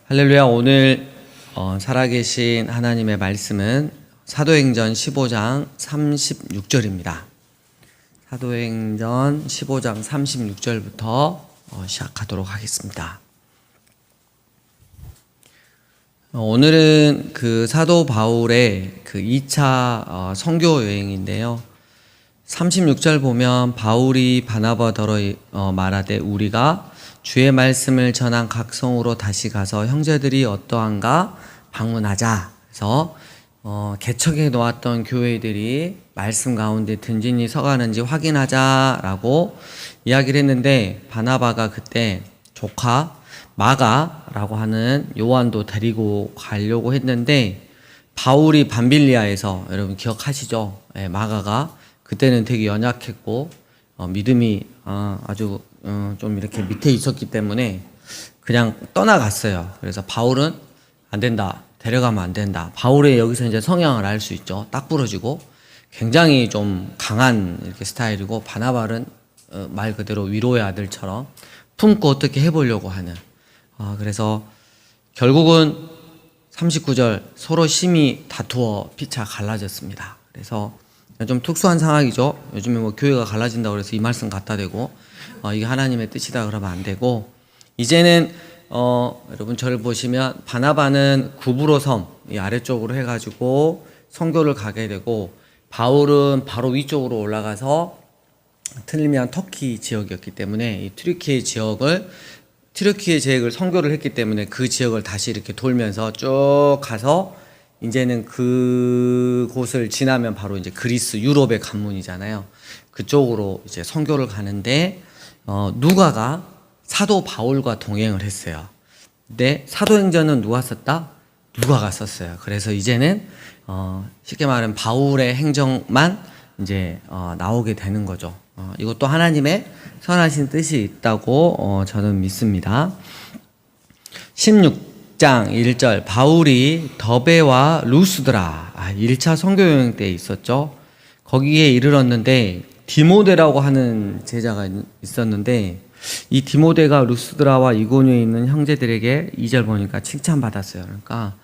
할렐루야. 오늘 살아계신 하나님의 말씀은 사도행전 15장 36절입니다. 사도행전 15장 36절부터 시작하도록 하겠습니다. 오늘은 그 사도 바울의 그 2차 선교 여행인데요. 36절 보면 바울이 바나바더러 말하되 우리가 주의 말씀을 전한 각 성으로 다시 가서 형제들이 어떠한가 방문하자. 그래서 개척해 놓았던 교회들이 말씀 가운데 든든히 서가는지 확인하자라고 이야기를 했는데, 바나바가 그때 조카 마가라고 하는 요한도 데리고 가려고 했는데, 바울이 밤빌리아에서, 여러분 기억하시죠? 네, 마가가 그때는 되게 연약했고 믿음이 아주 좀 이렇게 밑에 있었기 때문에 그냥 떠나갔어요. 그래서 바울은 안 된다, 데려가면 안 된다. 바울의 여기서 이제 성향을 알 수 있죠. 딱 부러지고 굉장히 좀 강한 이렇게 스타일이고, 바나바는 말 그대로 위로의 아들처럼 품고 어떻게 해보려고 하는. 그래서 결국은 39절 서로 심히 다투어 피차 갈라졌습니다. 그래서 좀 특수한 상황이죠. 요즘에 뭐 교회가 갈라진다고 그래서 이 말씀 갖다 대고 이게 하나님의 뜻이다 그러면 안 되고, 이제는 여러분 저를 보시면 바나바는 구브로 섬 이 아래쪽으로 해가지고 선교를 가게 되고, 바울은 바로 위쪽으로 올라가서 틀리면 터키 지역이었기 때문에 이 튀르키예 지역을 선교를 했기 때문에 그 지역을 다시 이렇게 돌면서 쭉 가서 이제는 그곳을 지나면 바로 이제 그리스 유럽의 관문이잖아요. 그쪽으로 이제 선교를 가는데 누가가 사도 바울과 동행을 했어요. 근데 사도행전은 누가 썼다? 누가가 썼어요. 그래서 이제는 쉽게 말하면 바울의 행정만 이제 나오게 되는 거죠. 이것도 하나님의 선하신 뜻이 있다고 저는 믿습니다. 16장 1절 바울이 더베와 루스드라 1차 선교여행 때 있었죠. 거기에 이르렀는데 디모데라고 하는 제자가 있었는데, 이 디모데가 루스드라와 이고니에 있는 형제들에게 2절 보니까 칭찬받았어요. 그러니까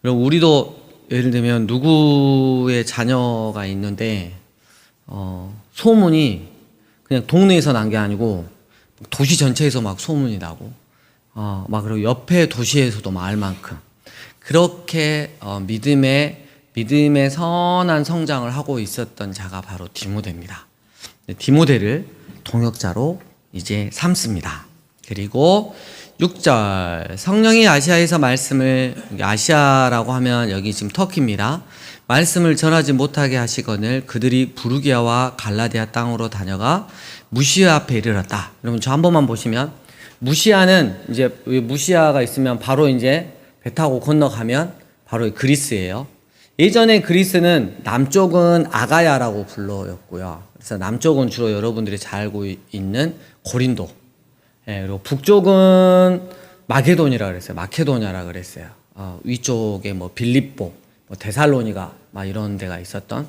우리도 예를 들면 누구의 자녀가 있는데 소문이 그냥 동네에서 난 게 아니고 도시 전체에서 막 소문이 나고 막 그리고 옆에 도시에서도 막 알 만큼 그렇게 믿음의 선한 성장을 하고 있었던 자가 바로 디모데입니다. 디모데를 동역자로 이제 삼습니다. 그리고 6절 성령이 아시아에서 아시아라고 하면 여기 지금 터키입니다. 말씀을 전하지 못하게 하시거늘 그들이 부르기아와 갈라디아 땅으로 다녀가 무시아 앞에 이르렀다. 여러분 저 한 번만 보시면, 무시아는 이제 무시아가 있으면 바로 이제 배 타고 건너가면 바로 그리스예요. 예전에 그리스는 남쪽은 아가야라고 불러였고요. 그래서 남쪽은 주로 여러분들이 잘 알고 있는 고린도, 그리고 북쪽은 마게도니라 그랬어요. 마케도냐라 그랬어요. 위쪽에 뭐 빌립보, 뭐 데살로니가 막 이런 데가 있었던.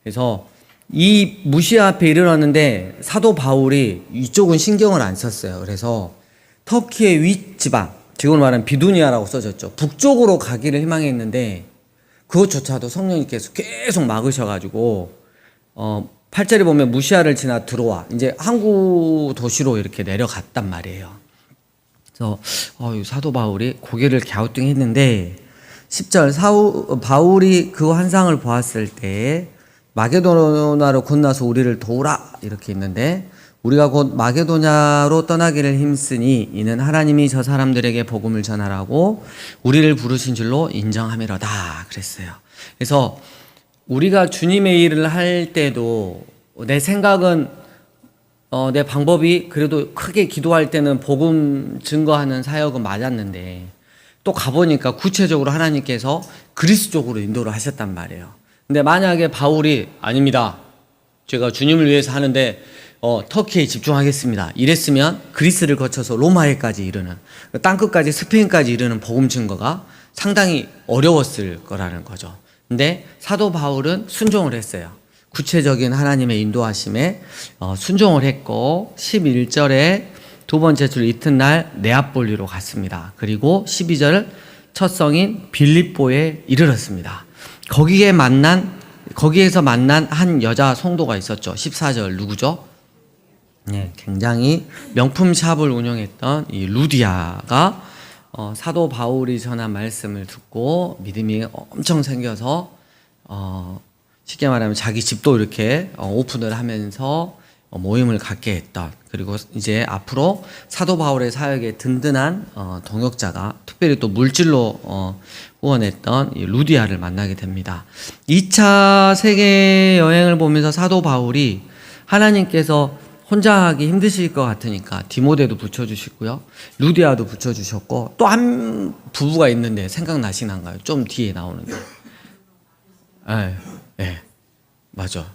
그래서 이 무시아 앞에 이르렀는데 사도 바울이 이쪽은 신경을 안 썼어요. 그래서 터키의 윗지방, 지금 말하는 비두니아라고 써졌죠. 북쪽으로 가기를 희망했는데 그것조차도 성령님께서 계속 막으셔가지고 8절에 보면 무시아를 지나 들어와 이제 항구 도시로 이렇게 내려갔단 말이에요. 그래서 사도 바울이 고개를 갸우뚱했는데 10절 바울이 그 환상을 보았을 때 마게도냐로 건너서 우리를 도우라 이렇게 있는데, 우리가 곧 마게도냐로 떠나기를 힘쓰니 이는 하나님이 저 사람들에게 복음을 전하라고 우리를 부르신 줄로 인정함이로다 그랬어요. 그래서 우리가 주님의 일을 할 때도 내 생각은 내 방법이 그래도 크게 기도할 때는 복음 증거하는 사역은 맞았는데, 또 가보니까 구체적으로 하나님께서 그리스 쪽으로 인도를 하셨단 말이에요. 근데 만약에 바울이 아닙니다, 제가 주님을 위해서 하는데 터키에 집중하겠습니다 이랬으면 그리스를 거쳐서 로마에까지 이르는, 땅끝까지 스페인까지 이르는 복음 증거가 상당히 어려웠을 거라는 거죠. 근데 사도 바울은 순종을 했어요. 구체적인 하나님의 인도하심에 순종을 했고, 11절에 두 번째 주 이튿날 네아폴리로 갔습니다. 그리고 12절 첫 성인 빌립보에 이르렀습니다. 거기에서 만난 한 여자 성도가 있었죠. 14절 누구죠? 네, 굉장히 명품 샵을 운영했던 이 루디아가 사도 바울이 전한 말씀을 듣고 믿음이 엄청 생겨서 쉽게 말하면 자기 집도 이렇게 오픈을 하면서 모임을 갖게 했던, 그리고 이제 앞으로 사도 바울의 사역에 든든한 동역자가, 특별히 또 물질로 후원했던 이 루디아를 만나게 됩니다. 2차 세계 여행을 보면서 사도 바울이 하나님께서 혼자 하기 힘드실 것 같으니까 디모데도 붙여주시고요, 루디아도 붙여주셨고, 또 한 부부가 있는데 생각나시나요? 좀 뒤에 나오는 게. 맞아.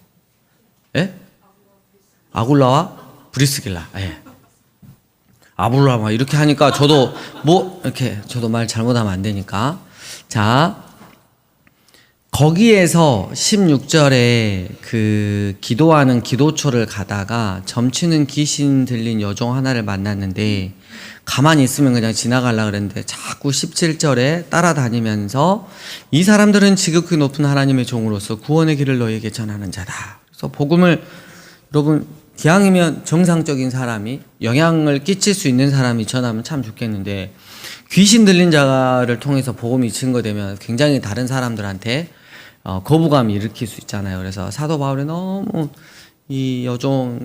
아굴라와 브리스길라. 아굴라 이렇게 하니까 저도 저도 말 잘못하면 안 되니까. 자, 거기에서 16절에 그 기도하는 기도처를 가다가 점치는 귀신 들린 여종 하나를 만났는데, 가만히 있으면 그냥 지나가려고 그랬는데 자꾸 17절에 따라다니면서 이 사람들은 지극히 높은 하나님의 종으로서 구원의 길을 너희에게 전하는 자다. 그래서 복음을, 여러분 기왕이면 정상적인 사람이, 영향을 끼칠 수 있는 사람이 전하면 참 좋겠는데, 귀신 들린 자를 통해서 복음이 증거되면 굉장히 다른 사람들한테 거부감이 일으킬 수 있잖아요. 그래서 사도 바울이 너무 이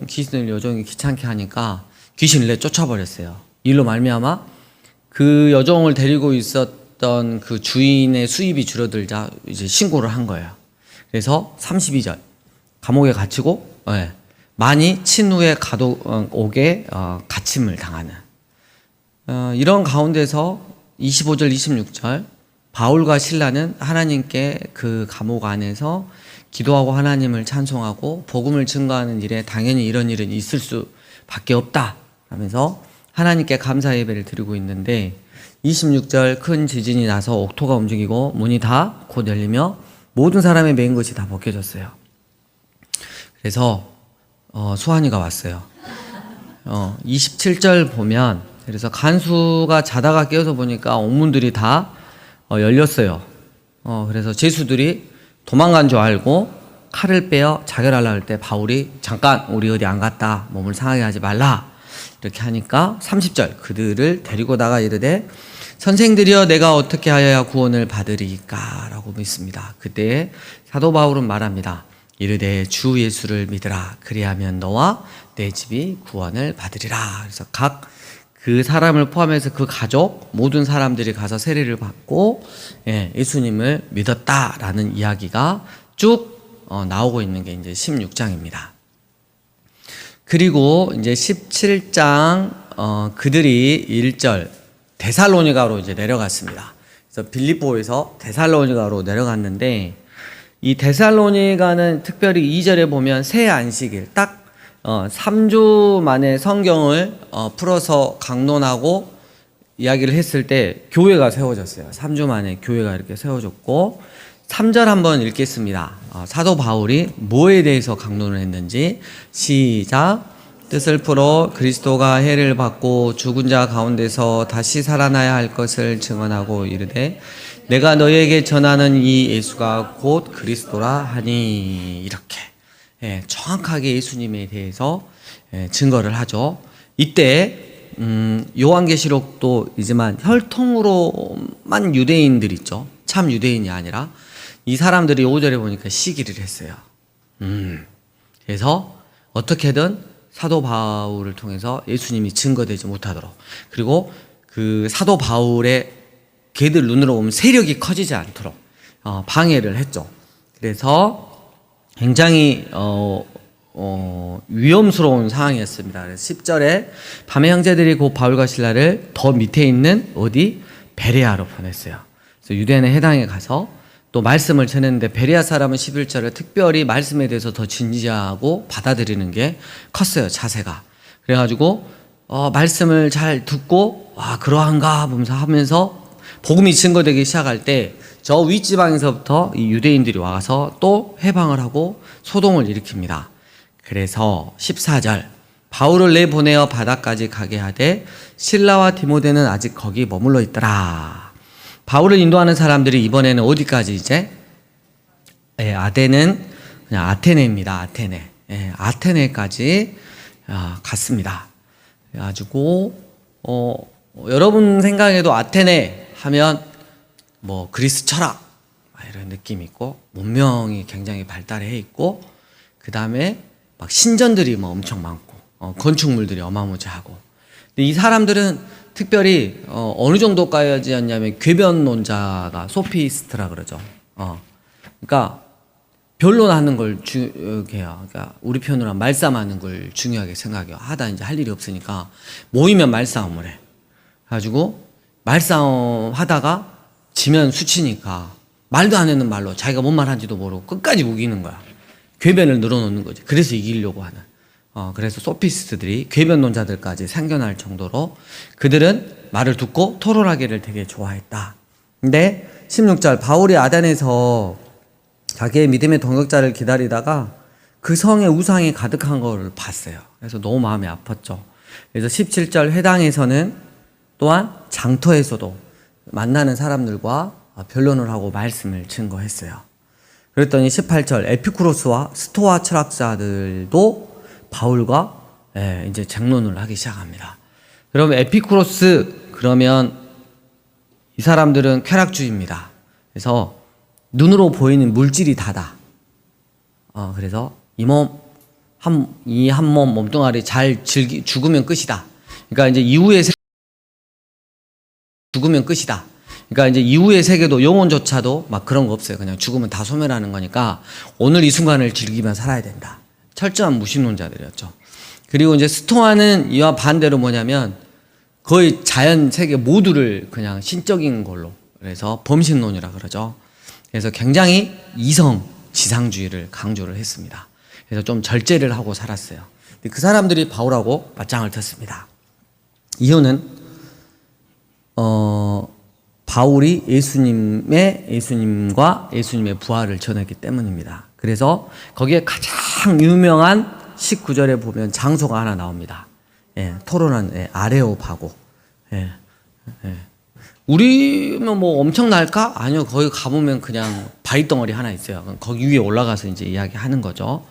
귀신 들린 여종이 귀찮게 하니까 귀신을 내쫓아버렸어요. 일로 말미암아 그 여종을 데리고 있었던 그 주인의 수입이 줄어들자 이제 신고를 한 거예요. 그래서 32절 감옥에 갇히고, 많이 친 후에 감옥에 갇힘을 당하는, 이런 가운데서 25절 26절 바울과 실라는 하나님께 그 감옥 안에서 기도하고 하나님을 찬송하고 복음을 증거하는 일에 당연히 이런 일은 있을 수밖에 없다 하면서 하나님께 감사 예배를 드리고 있는데, 26절 큰 지진이 나서 옥토가 움직이고 문이 다 곧 열리며 모든 사람의 매인 것이 다 벗겨졌어요. 그래서 수환이가 왔어요. 27절 보면, 그래서 간수가 자다가 깨어서 보니까 옥문들이 다 열렸어요. 그래서 제수들이 도망간 줄 알고 칼을 빼어 자결하려고 할 때 바울이 잠깐 우리 어디 안 갔다, 몸을 상하게 하지 말라 이렇게 하니까 30절 그들을 데리고 나가 이르되 선생들이여 내가 어떻게 하여야 구원을 받으리까 라고 묻습니다. 그때 사도 바울은 말합니다. 이르되 주 예수를 믿으라. 그리하면 너와 내 집이 구원을 받으리라. 그래서 각 그 사람을 포함해서 그 가족 모든 사람들이 가서 세례를 받고 예수님을 믿었다라는 이야기가 쭉 나오고 있는 게 이제 16장입니다. 그리고 이제 17장 그들이 1절 데살로니가로 이제 내려갔습니다. 그래서 빌립보에서 데살로니가로 내려갔는데, 이 데살로니가는 특별히 2절에 보면 새 안식일 딱 3주 만에 성경을 풀어서 강론하고 이야기를 했을 때 교회가 세워졌어요. 3주 만에 교회가 이렇게 세워졌고, 3절 한번 읽겠습니다. 사도 바울이 뭐에 대해서 강론을 했는지 시작. 뜻을 풀어 그리스도가 해를 받고 죽은 자 가운데서 다시 살아나야 할 것을 증언하고 이르되 내가 너희에게 전하는 이 예수가 곧 그리스도라 하니, 이렇게 정확하게 예수님에 대해서 증거를 하죠. 이때 요한계시록도 이지만 혈통으로만 유대인들 있죠. 참 유대인이 아니라 이 사람들이 5절에 보니까 시기를 했어요. 그래서 어떻게든 사도 바울을 통해서 예수님이 증거되지 못하도록, 그리고 그 사도 바울의 걔들 눈으로 보면 세력이 커지지 않도록 방해를 했죠. 그래서 굉장히 위험스러운 상황이었습니다. 그래서 10절에 밤에 형제들이 곧 바울과 실라를 더 밑에 있는 어디 베레아로 보냈어요. 그래서 유대인의 해당에 가서 또 말씀을 전했는데, 베레아 사람은 11절에 특별히 말씀에 대해서 더 진지하고 받아들이는 게 컸어요, 자세가. 그래가지고 말씀을 잘 듣고 그러한가 하면서 복음이 증거되기 시작할 때 저 윗지방에서부터 이 유대인들이 와서 또 해방을 하고 소동을 일으킵니다. 그래서 14절 바울을 내보내어 바다까지 가게 하되 실라와 디모데는 아직 거기 머물러 있더라. 바울을 인도하는 사람들이 이번에는 어디까지 이제? 아덴은 그냥 아테네입니다. 아테네. 아테네까지 갔습니다. 그래가지고 여러분 생각에도 아테네 하면 뭐 그리스 철학 이런 느낌이 있고 문명이 굉장히 발달해 있고 그 다음에 막 신전들이 뭐 엄청 많고 건축물들이 어마무지하고. 근데 이 사람들은 특별히 어느 정도까지였냐면 궤변론자가 소피스트라 그러죠. 그러니까 변론하는 걸 중요해요. 그러니까 우리 편으로 하면 말싸움하는 걸 중요하게 생각해요. 하다 이제 할 일이 없으니까 모이면 말싸움을 해. 가지고 말싸움 하다가 지면 수치니까 말도 안 하는 말로 자기가 뭔 말한지도 모르고 끝까지 우기는 거야. 궤변을 늘어놓는 거지. 그래서 이기려고 하는. 그래서 소피스트들이 궤변론자들까지 생겨날 정도로 그들은 말을 듣고 토론하기를 되게 좋아했다. 근데 16절 바울이 아덴에서 자기의 믿음의 동역자를 기다리다가 그 성에 우상이 가득한 걸 봤어요. 그래서 너무 마음이 아팠죠. 그래서 17절 회당에서는 또한 장터에서도 만나는 사람들과 변론을 하고 말씀을 증거했어요. 그랬더니 18절 에피쿠로스와 스토아 철학자들도 바울과 이제 쟁론을 하기 시작합니다. 여러분 에피쿠로스 그러면 이 사람들은 쾌락주의입니다. 그래서 눈으로 보이는 물질이 다다. 그래서 이 한 몸 몸뚱아리 잘 죽으면 끝이다. 그러니까 이제 이후의 죽으면 끝이다. 그러니까 이제 이후의 세계도 영혼조차도 막 그런 거 없어요. 그냥 죽으면 다 소멸하는 거니까 오늘 이 순간을 즐기면 살아야 된다. 철저한 무신론자들이었죠. 그리고 이제 스토아는 이와 반대로 뭐냐면 거의 자연 세계 모두를 그냥 신적인 걸로, 그래서 범신론이라 그러죠. 그래서 굉장히 이성 지상주의를 강조를 했습니다. 그래서 좀 절제를 하고 살았어요. 근데 그 사람들이 바울하고 맞짱을 텄습니다. 이유는 바울이 예수님과 예수님의 부활을 전했기 때문입니다. 그래서 거기에 가장 유명한 19절에 보면 장소가 하나 나옵니다. 토론한 아레오파고. 우리면 뭐 엄청날까? 아니요. 거기 가보면 그냥 바위덩어리 하나 있어요. 거기 위에 올라가서 이제 이야기하는 거죠.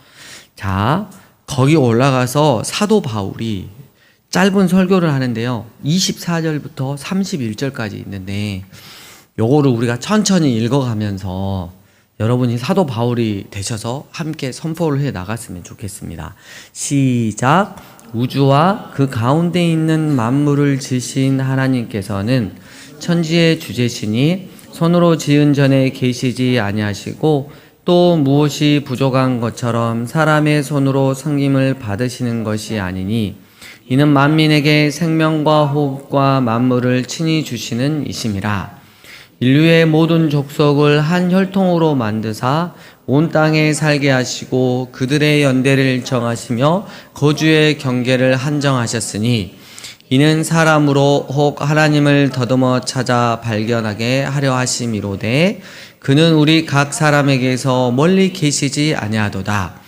자, 거기 올라가서 사도 바울이 짧은 설교를 하는데요. 24절부터 31절까지 있는데 요거를 우리가 천천히 읽어가면서 여러분이 사도 바울이 되셔서 함께 선포를 해 나갔으면 좋겠습니다. 시작. 우주와 그 가운데 있는 만물을 지으신 하나님께서는 천지의 주제시니 손으로 지은 전에 계시지 아니하시고 또 무엇이 부족한 것처럼 사람의 손으로 섬김을 받으시는 것이 아니니 이는 만민에게 생명과 호흡과 만물을 친히 주시는 이심이라. 인류의 모든 족속을 한 혈통으로 만드사 온 땅에 살게 하시고 그들의 연대를 정하시며 거주의 경계를 한정하셨으니 이는 사람으로 혹 하나님을 더듬어 찾아 발견하게 하려 하심이로되 그는 우리 각 사람에게서 멀리 계시지 아니하도다.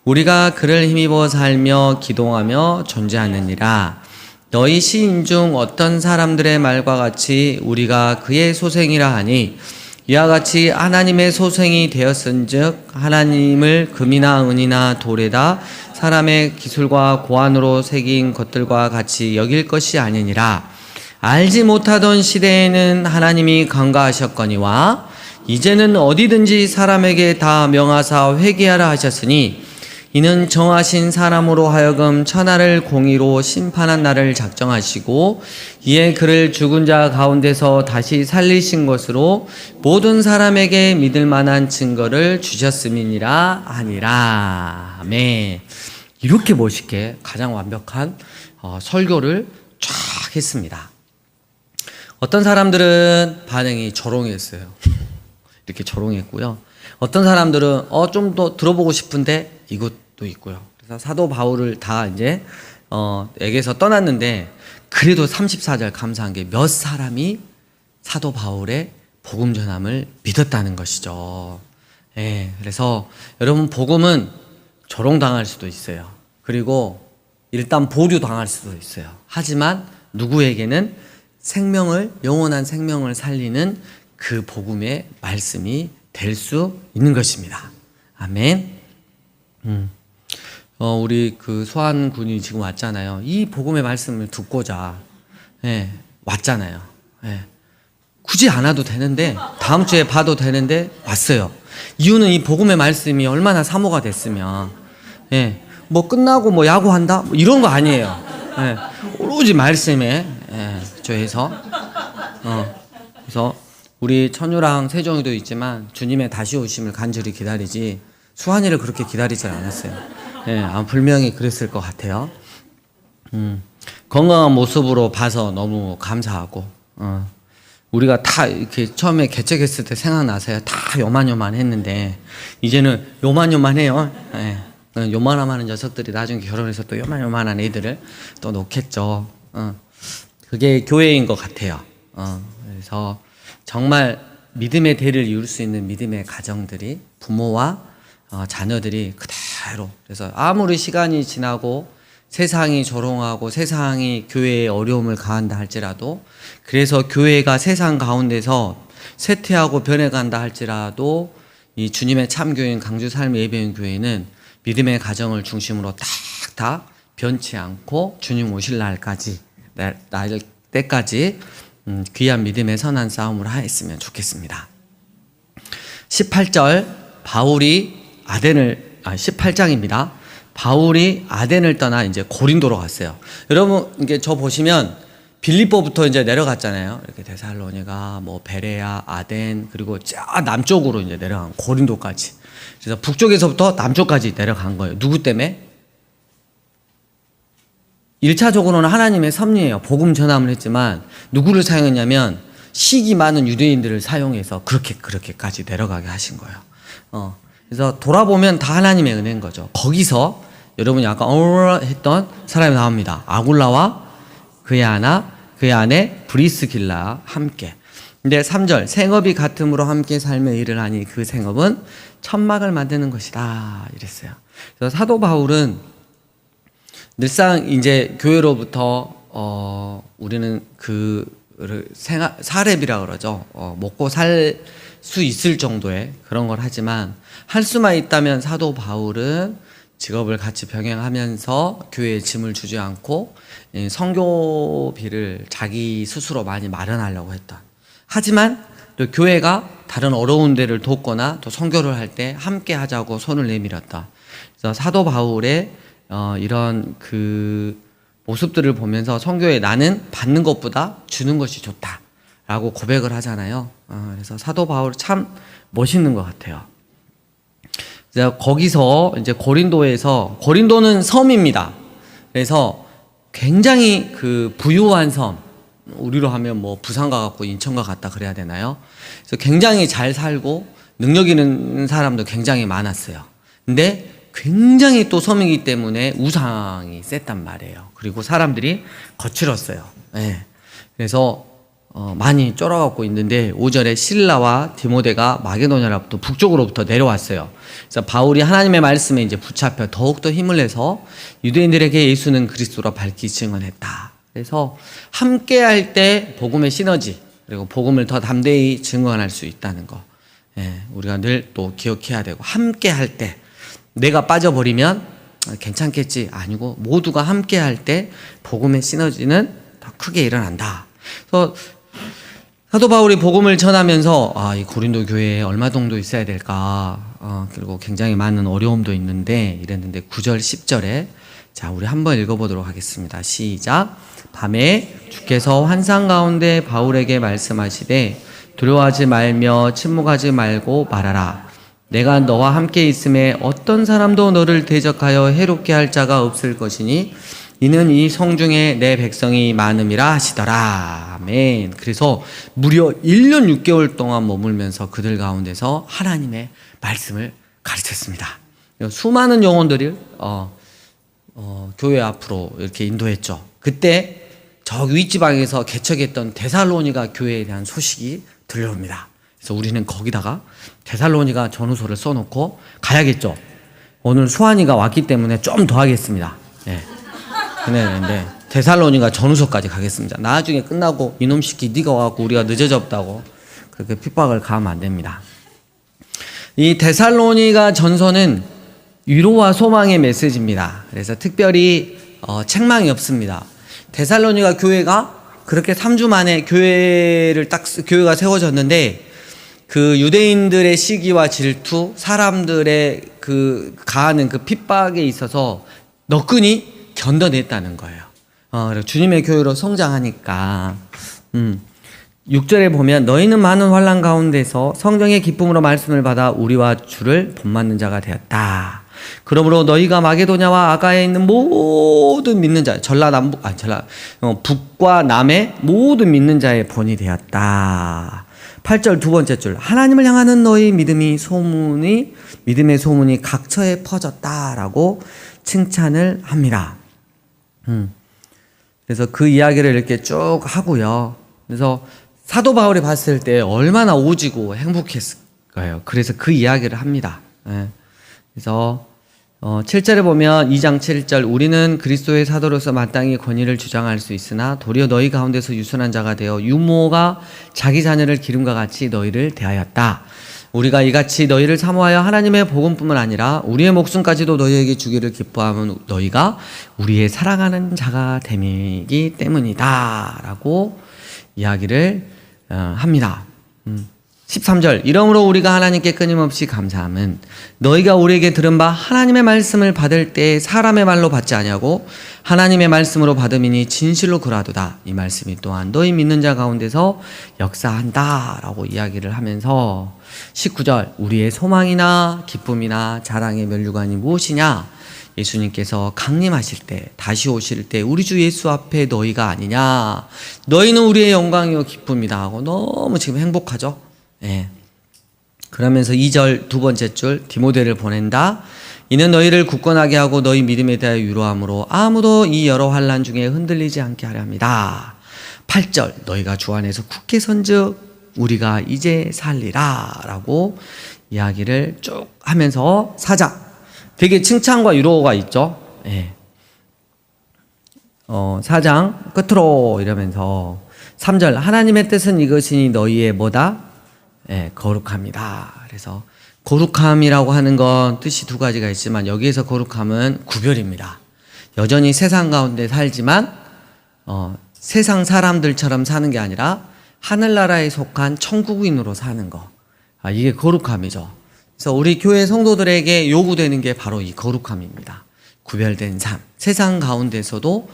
우리가 그를 힘입어 살며 기동하며 존재하느니라. 너희 시인 중 어떤 사람들의 말과 같이 우리가 그의 소생이라 하니 이와 같이 하나님의 소생이 되었은즉 하나님을 금이나 은이나 돌에다 사람의 기술과 고안으로 새긴 것들과 같이 여길 것이 아니니라. 알지 못하던 시대에는 하나님이 간과하셨거니와 이제는 어디든지 사람에게 다 명하사 회개하라 하셨으니 이는 정하신 사람으로 하여금 천하를 공의로 심판한 날을 작정하시고 이에 그를 죽은 자 가운데서 다시 살리신 것으로 모든 사람에게 믿을 만한 증거를 주셨음이니라 하니라. 아멘. 이렇게 멋있게 가장 완벽한 설교를 쫙 했습니다. 어떤 사람들은 반응이 조롱했어요. 이렇게 조롱했고요. 어떤 사람들은 좀 더 들어보고 싶은데 이것도 있고요. 그래서 사도 바울을 다 이제 에게서 떠났는데 그래도 34절 감사한 게 몇 사람이 사도 바울의 복음 전함을 믿었다는 것이죠. 그래서 여러분 복음은 조롱당할 수도 있어요. 그리고 일단 보류당할 수도 있어요. 하지만 누구에게는 영원한 생명을 살리는 그 복음의 말씀이 될 수 있는 것입니다. 아멘. 우리 그 소환 군이 지금 왔잖아요. 이 복음의 말씀을 듣고자 왔잖아요. 굳이 안 와도 되는데, 다음 주에 봐도 되는데 왔어요. 이유는 이 복음의 말씀이 얼마나 사모가 됐으면, 뭐 끝나고 뭐 야구한다? 뭐 이런 거 아니에요. 오로지 말씀에 저에서 그래서 우리 천유랑 세종이도 있지만 주님의 다시 오심을 간절히 기다리지 수환이를 그렇게 기다리지 않았어요. 분명히 그랬을 것 같아요. 건강한 모습으로 봐서 너무 감사하고, 우리가 다 이렇게 처음에 개척했을 때 생각나서요. 다 요만요만 했는데 이제는 요만요만해요. 요만하는 녀석들이 나중에 결혼해서 또 요만요만한 애들을 또 놓겠죠. 그게 교회인 것 같아요. 그래서 정말 믿음의 대를 이룰 수 있는 믿음의 가정들이, 부모와 자녀들이 그대로, 그래서 아무리 시간이 지나고 세상이 조롱하고 세상이 교회에 어려움을 가한다 할지라도, 그래서 교회가 세상 가운데서 쇠퇴하고 변해간다 할지라도 이 주님의 참교인 강주 삶의 예배인 교회는 믿음의 가정을 중심으로 다 변치 않고 주님 오실 날까지, 날 때까지 귀한 믿음의 선한 싸움을 하였으면 좋겠습니다. 18절 바울이 18장입니다. 바울이 아덴을 떠나 이제 고린도로 갔어요. 여러분, 이게 저 보시면 빌립보부터 이제 내려갔잖아요. 이렇게 데살로니가, 뭐 베레아, 아덴, 그리고 저 남쪽으로 이제 내려간 고린도까지. 그래서 북쪽에서부터 남쪽까지 내려간 거예요. 누구 때문에? 1차적으로는 하나님의 섭리예요. 복음 전함을 했지만 누구를 사용했냐면 식이 많은 유대인들을 사용해서 그렇게까지 내려가게 하신 거예요. 그래서 돌아보면 다 하나님의 은혜인 거죠. 거기서 여러분이 아까 했던 사람이 나옵니다. 아굴라와 그의 아내 브리스길라 함께. 근데 3절 생업이 같음으로 함께 삶의 일을 하니 그 생업은 천막을 만드는 것이다 이랬어요. 그래서 사도 바울은 늘상 이제 교회로부터 우리는 그 사렙이라 그러죠. 먹고 살 수 있을 정도의 그런 걸 하지만, 할 수만 있다면 사도 바울은 직업을 같이 병행하면서 교회에 짐을 주지 않고 선교비를 자기 스스로 많이 마련하려고 했던. 하지만 또 교회가 다른 어려운 데를 돕거나 또 선교를 할 때 함께 하자고 손을 내밀었다. 그래서 사도 바울의 이런 그 모습들을 보면서 선교에 나는 받는 것보다 주는 것이 좋다라고 고백을 하잖아요. 그래서 사도 바울 참 멋있는 것 같아요. 그래서 거기서 이제 고린도는 섬입니다. 그래서 굉장히 그 부유한 섬, 우리로 하면 뭐 부산과 같고 인천과 같다 그래야 되나요? 그래서 굉장히 잘 살고 능력 있는 사람도 굉장히 많았어요. 근데 굉장히 또 섬이기 때문에 우상이 셌단 말이에요. 그리고 사람들이 거칠었어요. 그래서 많이 쫄아갖고 있는데 5절에 실라와 디모데가 마게도냐로부터 북쪽으로부터 내려왔어요. 그래서 바울이 하나님의 말씀에 이제 붙잡혀 더욱더 힘을 내서 유대인들에게 예수는 그리스도라 밝히 증언했다. 그래서 함께 할 때 복음의 시너지, 그리고 복음을 더 담대히 증언할 수 있다는 거, 우리가 늘 또 기억해야 되고, 함께 할 때 내가 빠져버리면 괜찮겠지 아니고, 모두가 함께 할 때 복음의 시너지는 더 크게 일어난다. 그래서 사도 바울이 복음을 전하면서 이 고린도 교회에 얼마 정도 있어야 될까, 그리고 굉장히 많은 어려움도 있는데 이랬는데 9절 10절에 자, 우리 한번 읽어보도록 하겠습니다. 시작. 밤에 주께서 환상 가운데 바울에게 말씀하시되 두려워하지 말며 침묵하지 말고 말하라. 내가 너와 함께 있음에 어떤 사람도 너를 대적하여 해롭게 할 자가 없을 것이니 이는 이 성중에 내 백성이 많음이라 하시더라. 아멘. 그래서 무려 1년 6개월 동안 머물면서 그들 가운데서 하나님의 말씀을 가르쳤습니다. 수많은 영혼들을 교회 앞으로 이렇게 인도했죠. 그때 저 윗지방에서 개척했던 데살로니가 교회에 대한 소식이 들려옵니다. 그래서 우리는 거기다가 데살로니가 전후소를 써놓고 가야겠죠. 오늘 수환이가 왔기 때문에 좀 더 하겠습니다. 보내는데 데살로니가 전후서까지 가겠습니다. 나중에 끝나고 이놈 시키 네가 와갖고 우리가 늦어졌다고 그렇게 핍박을 가하면 안 됩니다. 이 데살로니가 전서는 위로와 소망의 메시지입니다. 그래서 특별히 책망이 없습니다. 데살로니가 교회가 그렇게 3주 만에 교회가 세워졌는데 그 유대인들의 시기와 질투, 사람들의 그 가하는 그 핍박에 있어서 너끈히 견뎌냈다는 거예요. 그리고 주님의 교회로 성장하니까 6절에 보면 너희는 많은 환난 가운데서 성령의 기쁨으로 말씀을 받아 우리와 주를 본받는 자가 되었다. 그러므로 너희가 마게도냐와 아가에 있는 모든 믿는 자, 북과 남의 모든 믿는 자의 본이 되었다. 8절 두 번째 줄, 하나님을 향하는 너희 믿음의 소문이 각처에 퍼졌다라고 칭찬을 합니다. 그래서 그 이야기를 이렇게 쭉 하고요. 그래서 사도 바울이 봤을 때 얼마나 오지고 행복했을까요? 그래서 그 이야기를 합니다. 그래서 7절에 보면 2장 7절 우리는 그리스도의 사도로서 마땅히 권위를 주장할 수 있으나 도리어 너희 가운데서 유순한 자가 되어 유모가 자기 자녀를 기름과 같이 너희를 대하였다. 우리가 이같이 너희를 사모하여 하나님의 복음뿐만 아니라 우리의 목숨까지도 너희에게 주기를 기뻐하면 너희가 우리의 사랑하는 자가 됨이기 때문이다 라고 이야기를 합니다. 13절 이러므로 우리가 하나님께 끊임없이 감사함은 너희가 우리에게 들은 바 하나님의 말씀을 받을 때 사람의 말로 받지 아니하고 하나님의 말씀으로 받음이니 진실로 그러하도다. 이 말씀이 또한 너희 믿는 자 가운데서 역사한다 라고 이야기를 하면서 19절 우리의 소망이나 기쁨이나 자랑의 면류관이 무엇이냐? 예수님께서 강림하실 때 다시 오실 때 우리 주 예수 앞에 너희가 아니냐? 너희는 우리의 영광이요 기쁨이다 하고 너무 지금 행복하죠? 그러면서 2절 두 번째 줄 디모데를 보낸다. 이는 너희를 굳건하게 하고 너희 믿음에 대하여 위로함으로 아무도 이 여러 환난 중에 흔들리지 않게 하려 합니다. 8절 너희가 주 안에서 굳게 선즉 우리가 이제 살리라 라고 이야기를 쭉 하면서 4장 되게 칭찬과 위로가 있죠. 4장 끝으로 이러면서 3절 하나님의 뜻은 이것이니 너희의 뭐다? 거룩합니다. 그래서 거룩함이라고 하는 건 뜻이 두 가지가 있지만 여기에서 거룩함은 구별입니다. 여전히 세상 가운데 살지만 세상 사람들처럼 사는 게 아니라 하늘나라에 속한 천국인으로 사는 거. 이게 거룩함이죠. 그래서 우리 교회 성도들에게 요구되는 게 바로 이 거룩함입니다. 구별된 삶. 세상 가운데서도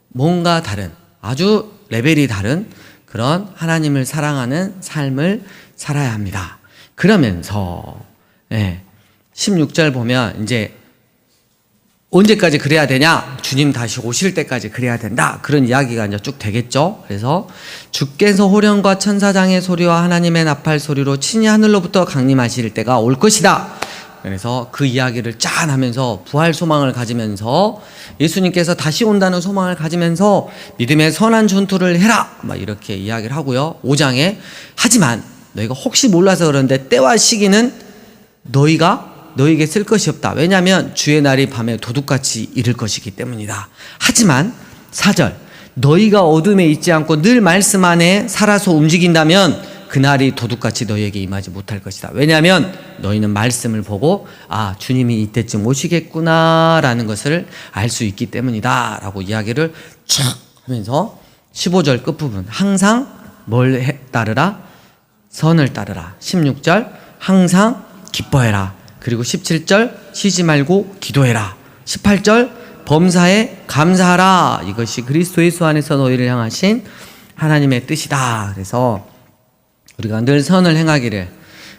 뭔가 다른 아주 레벨이 다른 그런 하나님을 사랑하는 삶을 살아야 합니다. 그러면서 16절 보면 이제 언제까지 그래야 되냐? 주님 다시 오실 때까지 그래야 된다. 그런 이야기가 이제 쭉 되겠죠. 그래서 주께서 호령과 천사장의 소리와 하나님의 나팔 소리로 친히 하늘로부터 강림하실 때가 올 것이다. 그래서 그 이야기를 짠 하면서 부활 소망을 가지면서 예수님께서 다시 온다는 소망을 가지면서 믿음의 선한 전투를 해라. 막 이렇게 이야기를 하고요. 5장에 하지만 너희가 혹시 몰라서 그러는데 때와 시기는 너희에게 쓸 것이 없다. 왜냐하면 주의 날이 밤에 도둑같이 이를 것이기 때문이다. 하지만 4절 너희가 어둠에 있지 않고 늘 말씀 안에 살아서 움직인다면 그날이 도둑같이 너희에게 임하지 못할 것이다. 왜냐하면 너희는 말씀을 보고 주님이 이때쯤 오시겠구나 라는 것을 알 수 있기 때문이다 라고 이야기를 쭉 하면서 15절 끝부분 항상 뭘 따르라? 선을 따르라. 16절 항상 기뻐해라. 그리고 17절 쉬지 말고 기도해라. 18절 범사에 감사하라. 이것이 그리스도 예수 안에서 너희를 향하신 하나님의 뜻이다. 그래서 우리가 늘 선을 행하기를.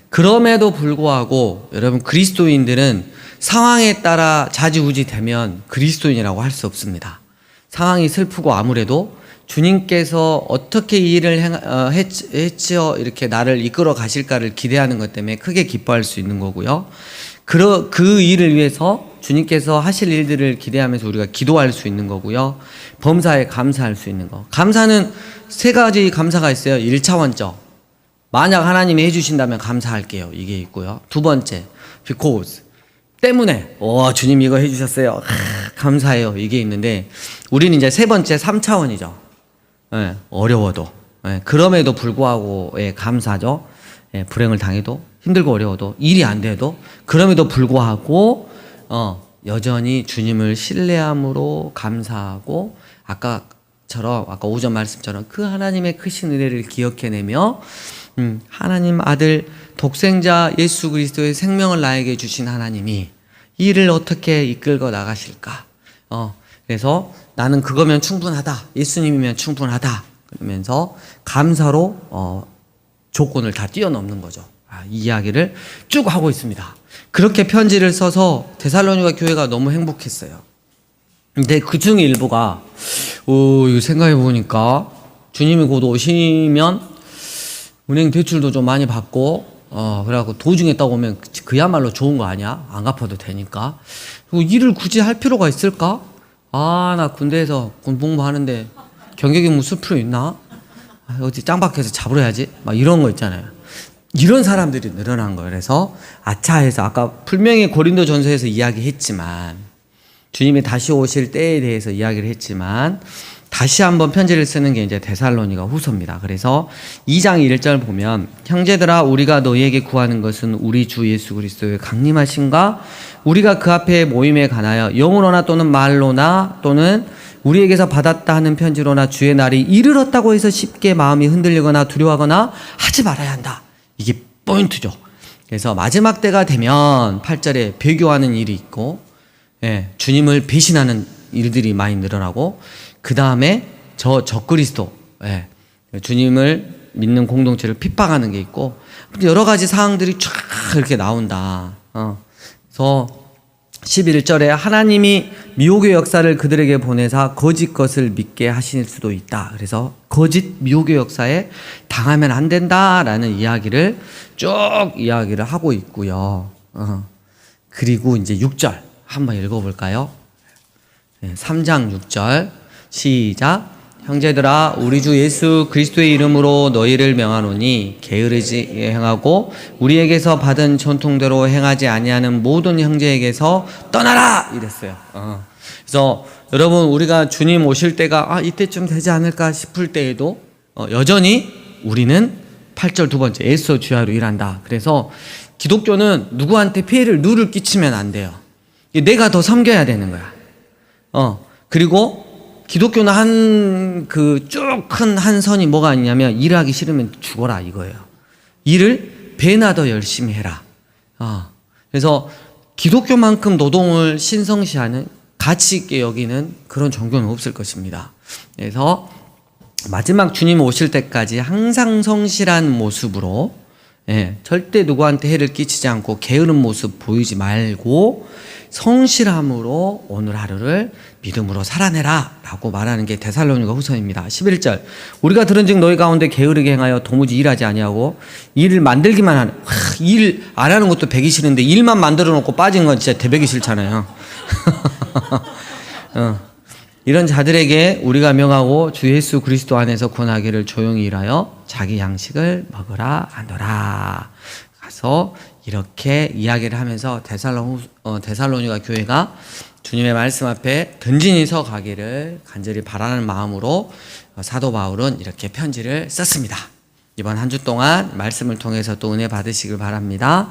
그럼에도 불구하고 여러분 그리스도인들은 상황에 따라 좌지우지 되면 그리스도인이라고 할 수 없습니다. 상황이 슬프고 아무래도 주님께서 어떻게 이 일을 해치어 이렇게 나를 이끌어 가실까를 기대하는 것 때문에 크게 기뻐할 수 있는 거고요. 그 일을 위해서 주님께서 하실 일들을 기대하면서 우리가 기도할 수 있는 거고요. 범사에 감사할 수 있는 거. 감사는 세 가지 감사가 있어요. 1차원적. 만약 하나님이 해주신다면 감사할게요. 이게 있고요. 두 번째, because. 때문에. 주님 이거 해주셨어요. 감사해요. 이게 있는데 우리는 이제 세 번째 3차원이죠. 예, 어려워도. 예, 그럼에도 불구하고 예, 감사죠. 예, 불행을 당해도 힘들고 어려워도 일이 안 돼도 그럼에도 불구하고 여전히 주님을 신뢰함으로 감사하고 아까 오전 말씀처럼 그 하나님의 크신 은혜를 기억해내며 하나님 아들 독생자 예수 그리스도의 생명을 나에게 주신 하나님이 이를 어떻게 이끌고 나가실까? 그래서 나는 그거면 충분하다. 예수님이면 충분하다. 그러면서 감사로 조건을 다 뛰어넘는 거죠. 이 이야기를 쭉 하고 있습니다. 그렇게 편지를 써서 데살로니가 교회가 너무 행복했어요. 근데 그 중에 일부가 이거 생각해 보니까 주님이 곧 오시면 은행 대출도 좀 많이 받고 그래갖고 도중에 따오면 그야말로 좋은 거 아니야? 안 갚아도 되니까. 그리고 일을 굳이 할 필요가 있을까? 나 군대에서 군복무하는데 경력이 무슨 필요 있나? 어디 짱박해서 잡으러야지? 막 이런 거 있잖아요. 이런 사람들이 늘어난 거예요. 그래서 아차해서 아까 분명히 고린도 전서에서 이야기했지만 주님이 다시 오실 때에 대해서 이야기를 했지만 다시 한번 편지를 쓰는 게 이제 데살로니가 후서입니다. 그래서 2장 1절 보면 형제들아 우리가 너희에게 구하는 것은 우리 주 예수 그리스도의 강림하심과 우리가 그 앞에 모임에 관하여 영으로나 또는 말로나 또는 우리에게서 받았다 하는 편지로나 주의 날이 이르렀다고 해서 쉽게 마음이 흔들리거나 두려워하거나 하지 말아야 한다. 이게 포인트죠. 그래서 마지막 때가 되면 8절에 배교하는 일이 있고 주님을 배신하는 일들이 많이 늘어나고 그 다음에 적그리스도 주님을 믿는 공동체를 핍박하는 게 있고 여러 가지 사항들이 쫙 이렇게 나온다. 그래서 11절에 하나님이 미혹의 역사를 그들에게 보내사 거짓 것을 믿게 하실 수도 있다. 그래서 거짓 미혹의 역사에 당하면 안 된다라는 이야기를 쭉 이야기를 하고 있고요. 그리고 이제 6절 한번 읽어볼까요? 3장 6절 시작. 형제들아 우리 주 예수 그리스도의 이름으로 너희를 명하노니 게으르지 행하고 우리에게서 받은 전통대로 행하지 아니하는 모든 형제에게서 떠나라 이랬어요. 그래서 여러분 우리가 주님 오실 때가 이때쯤 되지 않을까 싶을 때에도 여전히 우리는 8절 두 번째 애써 주야로 일한다. 그래서 기독교는 누구한테 누를 끼치면 안 돼요. 내가 더 섬겨야 되는 거야. 그리고 기독교는 쭉 큰 한 선이 뭐가 있냐면 일하기 싫으면 죽어라 이거예요. 일을 배나 더 열심히 해라. 그래서 기독교만큼 노동을 신성시하는 가치 있게 여기는 그런 종교는 없을 것입니다. 그래서 마지막 주님 오실 때까지 항상 성실한 모습으로 절대 누구한테 해를 끼치지 않고 게으른 모습 보이지 말고 성실함으로 오늘 하루를 믿음으로 살아내라 라고 말하는 게 데살로니가 후서입니다. 11절 우리가 들은즉 너희 가운데 게으르게 행하여 도무지 일하지 아니하고 일을 만들기만 하는 일 안 하는 것도 배기 싫은데 일만 만들어 놓고 빠진 건 진짜 대배기 싫잖아요. 이런 자들에게 우리가 명하고 주 예수 그리스도 안에서 권하기를 조용히 일하여 자기 양식을 먹으라 하노라. 가서 이렇게 이야기를 하면서 데살로니가 교회가 주님의 말씀 앞에 든든히 서 가기를 간절히 바라는 마음으로 사도 바울은 이렇게 편지를 썼습니다. 이번 한 주 동안 말씀을 통해서 또 은혜 받으시길 바랍니다.